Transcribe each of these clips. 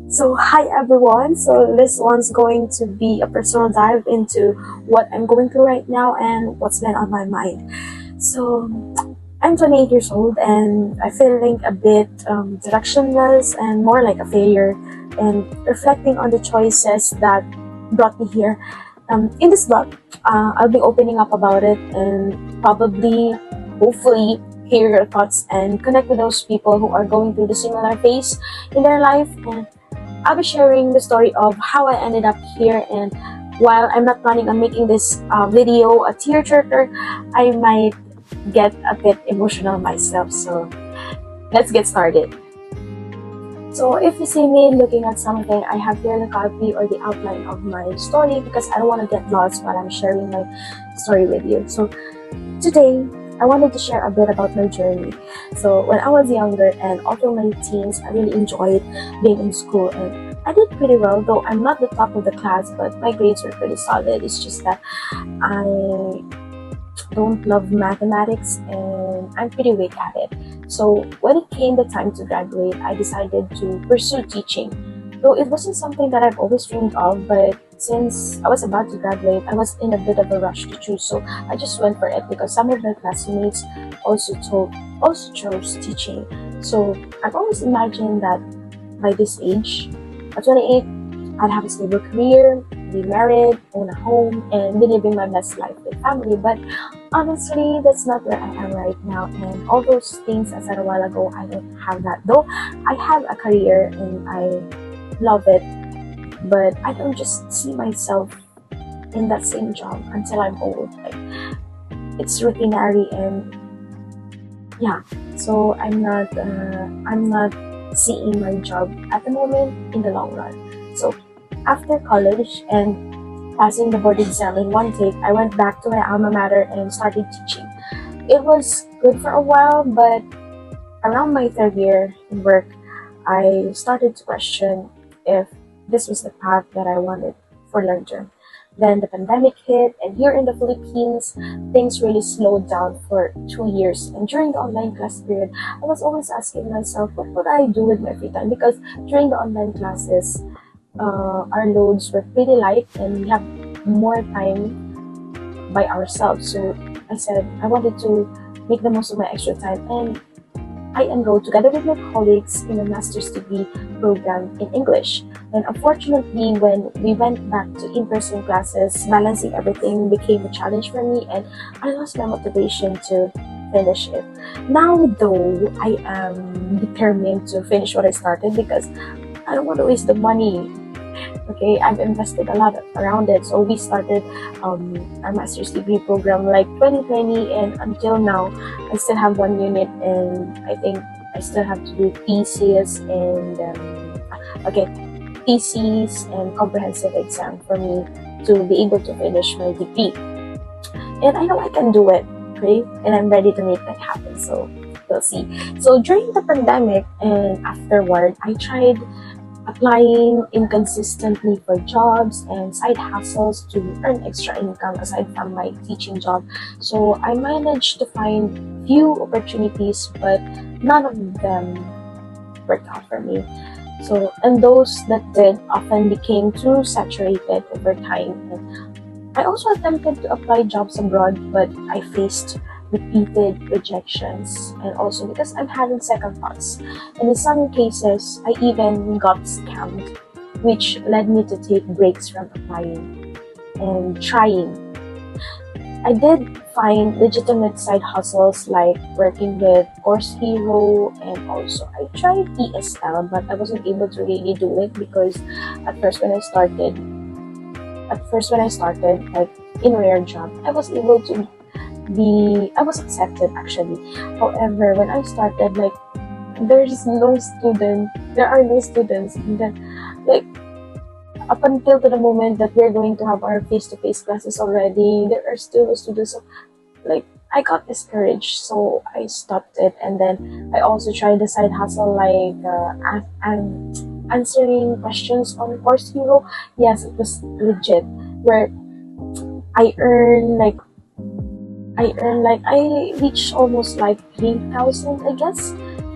So hi everyone. So this one's going to be a personal dive into what I'm going through right now and what's been on my mind. So I'm 28 years old and I'm feeling a bit directionless and more like a failure and reflecting on the choices that brought me here. In this blog, I'll be opening up about it and probably, hopefully, hear your thoughts and connect with those people who are going through the similar phase in their life. And I'll be sharing the story of how I ended up here. And while I'm not planning on making this video a tearjerker, I might get a bit emotional myself. So let's get started. So if you see me looking at something, I have here the copy or the outline of my story because I don't want to get lost while I'm sharing my story with you. So today, I wanted to share a bit about my journey. So when I was younger and all through my teens, I really enjoyed being in school and I did pretty well, though I'm not the top of the class, but my grades were pretty solid. It's just that I don't love mathematics and I'm pretty weak at it. So when it came the time to graduate, I decided to pursue teaching. Though it wasn't something that I've always dreamed of, but since I was about to graduate, I was in a bit of a rush to choose. So I just went for it because some of my classmates also chose teaching. So I've always imagined that by this age, at 28, I'd have a stable career, be married, own a home, and be living my best life with family. But honestly, that's not where I am right now. And all those things I said a while ago, I don't have that. Though I have a career and I love it, but I don't just see myself in that same job until I'm old. Like it's routinary and yeah. So I'm not seeing my job at the moment in the long run. So after college and passing the board exam in one take, I went back to my alma mater and started teaching. It was good for a while, but around my third year in work, I started to question if this was the path that I wanted for long term. Then the pandemic hit, and here in the Philippines, things really slowed down for 2 years. And during the online class period, I was always asking myself, what would I do with my free time? Because during the online classes, our loads were pretty light and we have more time by ourselves. So I said I wanted to make the most of my extra time and I enrolled together with my colleagues in a master's degree program in English. And unfortunately, when we went back to in-person classes, balancing everything became a challenge for me and I lost my motivation to finish it. Now, though, I am determined to finish what I started because I don't want to waste the money. Okay, I've invested a lot around it. So we started our master's degree program like 2020 and until now I still have one unit and I think I still have to do thesis and thesis and comprehensive exam for me to be able to finish my degree. And I know I can do it, okay? And I'm ready to make that happen. So we'll see. So during the pandemic and afterward, I tried applying inconsistently for jobs and side hustles to earn extra income aside from my teaching job. So I managed to find few opportunities, but none of them worked out for me. So, and those that did often became too saturated over time. And I also attempted to apply jobs abroad, but I faced repeated rejections and also because I'm having second thoughts. And in some cases, I even got scammed, which led me to take breaks from applying and trying. I did find legitimate side hustles like working with Course Hero and also I tried ESL, but I wasn't able to really do it because at first when I started like in Rare Job, I was accepted actually. However, when I started, like there are no students, and then like up until to the moment that we're going to have our face-to-face classes already, there are still no students. So like I got discouraged, so I stopped it. And then I also tried the side hustle like answering questions on Course Hero. Yes, it was legit. Where I earn like I reached almost like 3,000, I guess.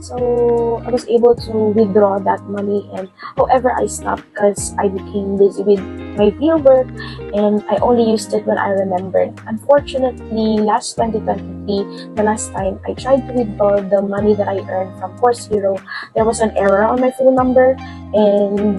So I was able to withdraw that money, and however I stopped because I became busy with my real work, and I only used it when I remembered. Unfortunately, last 2023, the last time I tried to withdraw the money that I earned from Course Hero, there was an error on my phone number, and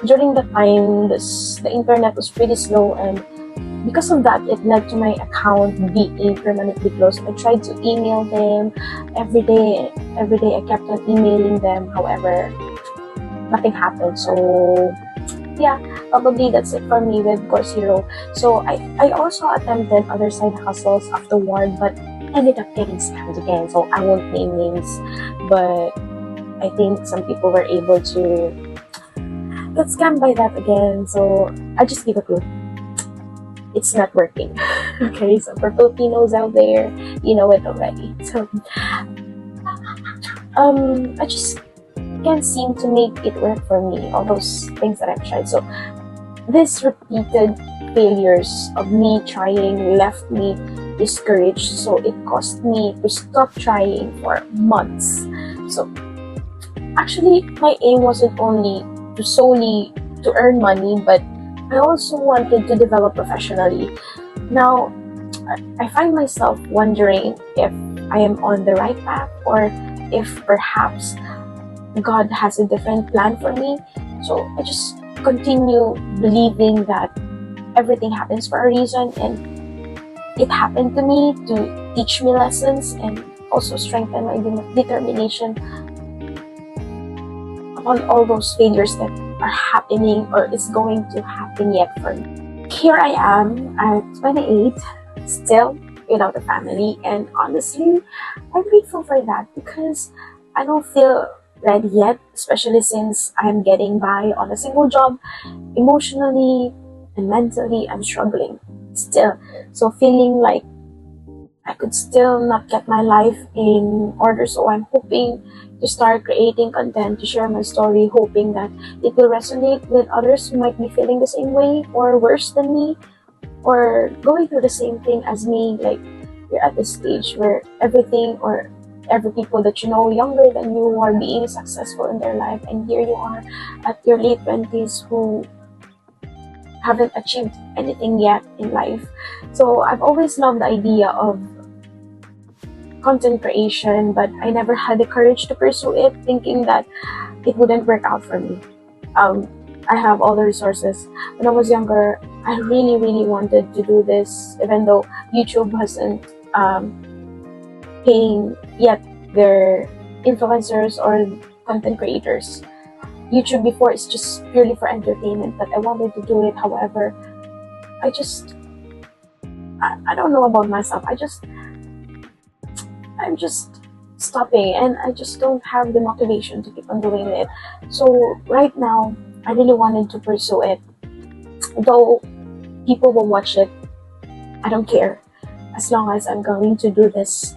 during the time, the internet was pretty slow, and because of that, it led to my account being permanently closed. I tried to email them every day. Every day, I kept on emailing them. However, nothing happened. So yeah, probably that's it for me with Course Hero. So I also attempted other side hustles afterward, but ended up getting scammed again. So I won't name names, but I think some people were able to get scammed by that again. So I just give a clue. It's not working. Okay, so for Filipinos out there, you know it already. So I just can't seem to make it work for me, all those things that I've tried. So this repeated failures of me trying left me discouraged, so it caused me to stop trying for months. So actually, my aim wasn't only to solely to earn money, but I also wanted to develop professionally. Now, I find myself wondering if I am on the right path, or if perhaps God has a different plan for me. So I just continue believing that everything happens for a reason, and it happened to me to teach me lessons and also strengthen my determination upon all those failures that are happening or is going to happen yet for me. Here I am at 28, still without a family, and honestly, I'm grateful for that because I don't feel ready yet, especially since I'm getting by on a single job. Emotionally and mentally, I'm struggling still. So feeling like I could still not get my life in order, so I'm hoping to start creating content to share my story, hoping that it will resonate with others who might be feeling the same way or worse than me, or going through the same thing as me. Like, you're at this stage where everything or every people that you know younger than you are being successful in their life, and here you are at your late 20s who haven't achieved anything yet in life. So I've always loved the idea of content creation, but I never had the courage to pursue it, thinking that it wouldn't work out for me. I have all the resources. When I was younger, I really, really wanted to do this, even though YouTube wasn't paying yet their influencers or content creators. YouTube before is just purely for entertainment, but I wanted to do it. However, I don't know about myself. I'm just stopping, and I just don't have the motivation to keep on doing it. So right now, I really wanted to pursue it. Though people will watch it, I don't care. As long as I'm going to do this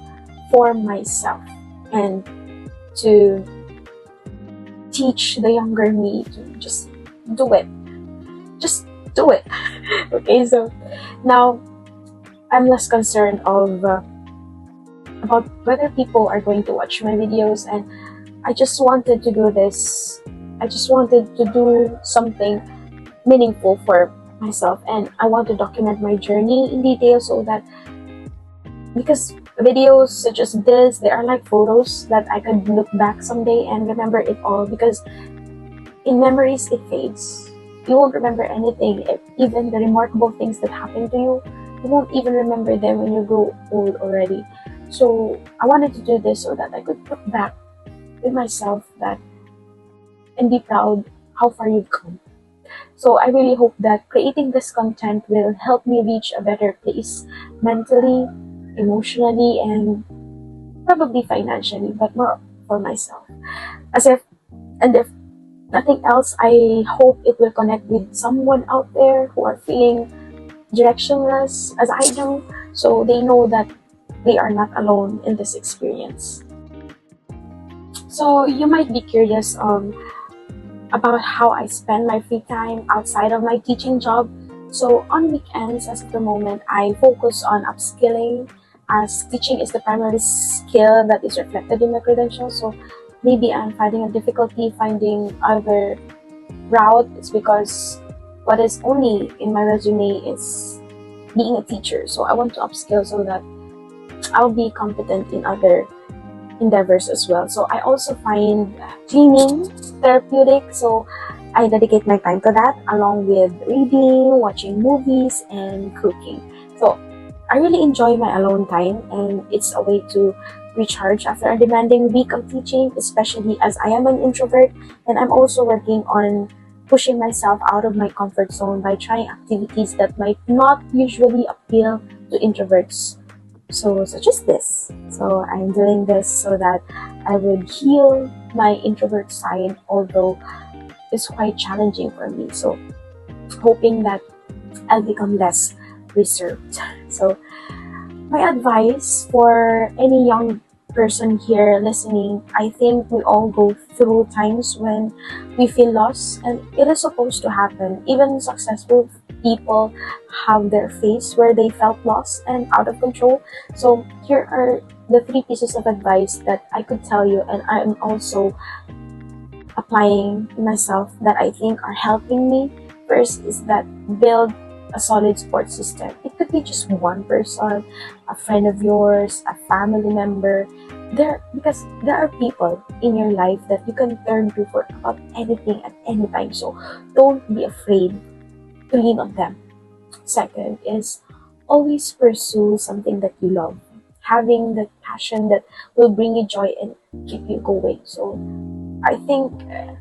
for myself and to teach the younger me to just do it. Just do it. Okay, so now I'm less concerned of about whether people are going to watch my videos, and I just wanted to do this. I just wanted to do something meaningful for myself, and I want to document my journey in detail, so that because videos such as this, they are like photos that I could look back someday and remember it all, because in memories it fades. You won't remember anything, even the remarkable things that happen to you. You won't even remember them when you grow old already. So I wanted to do this so that I could look back with myself that and be proud how far you've come. So I really hope that creating this content will help me reach a better place mentally, emotionally, and probably financially, but more for myself. If nothing else, I hope it will connect with someone out there who are feeling directionless as I do, so they know that they are not alone in this experience. So you might be curious about how I spend my free time outside of my teaching job. So on weekends, as of the moment, I focus on upskilling, as teaching is the primary skill that is reflected in my credentials. So maybe I'm finding a difficulty finding other route. It's because what is only in my resume is being a teacher. So I want to upskill so that I'll be competent in other endeavors as well. So I also find cleaning therapeutic. So I dedicate my time to that along with reading, watching movies, and cooking. So I really enjoy my alone time, and it's a way to recharge after a demanding week of teaching, especially as I am an introvert, and I'm also working on pushing myself out of my comfort zone by trying activities that might not usually appeal to introverts. So, such as this. So, I'm doing this so that I would heal my introvert side, although it's quite challenging for me. So, hoping that I'll become less reserved. So, my advice for any young person here listening, I think we all go through times when we feel lost, and it is supposed to happen. Even successful people have their phase where they felt lost and out of control. So, here are the three pieces of advice that I could tell you, and I'm also applying myself that I think are helping me. First is that build a solid support system. It could be just one person, a friend of yours, a family member. Because there are people in your life that you can turn to for about anything at any time. So don't be afraid to lean on them. Second is always pursue something that you love. Having the passion that will bring you joy and keep you going. So I think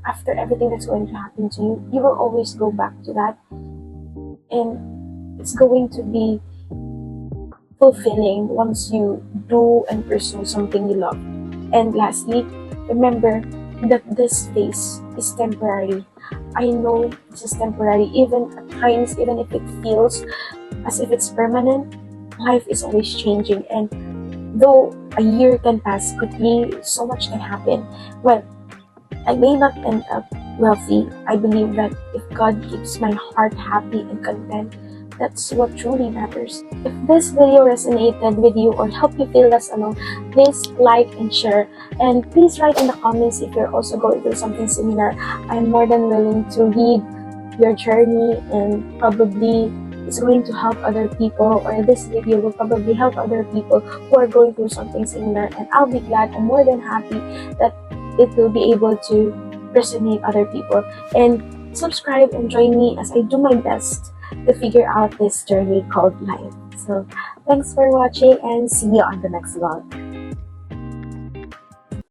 after everything that's going to happen to you, you will always go back to that, and it's going to be fulfilling once you do and pursue something you love. And lastly, remember that this phase is temporary. I know this is temporary, even at times, even if it feels as if it's permanent, life is always changing. And though a year can pass quickly, so much can happen. Well, I may not end up wealthy. I believe that if God keeps my heart happy and content, that's what truly matters. If this video resonated with you or helped you feel less alone, please like and share. And please write in the comments if you're also going through something similar. I'm more than willing to read your journey, and probably it's going to help other people, or this video will probably help other people who are going through something similar. And I'll be glad and more than happy that it will be able to resonate other people. And subscribe and join me as I do my best to figure out this journey called life. So thanks for watching, and see you on the next vlog.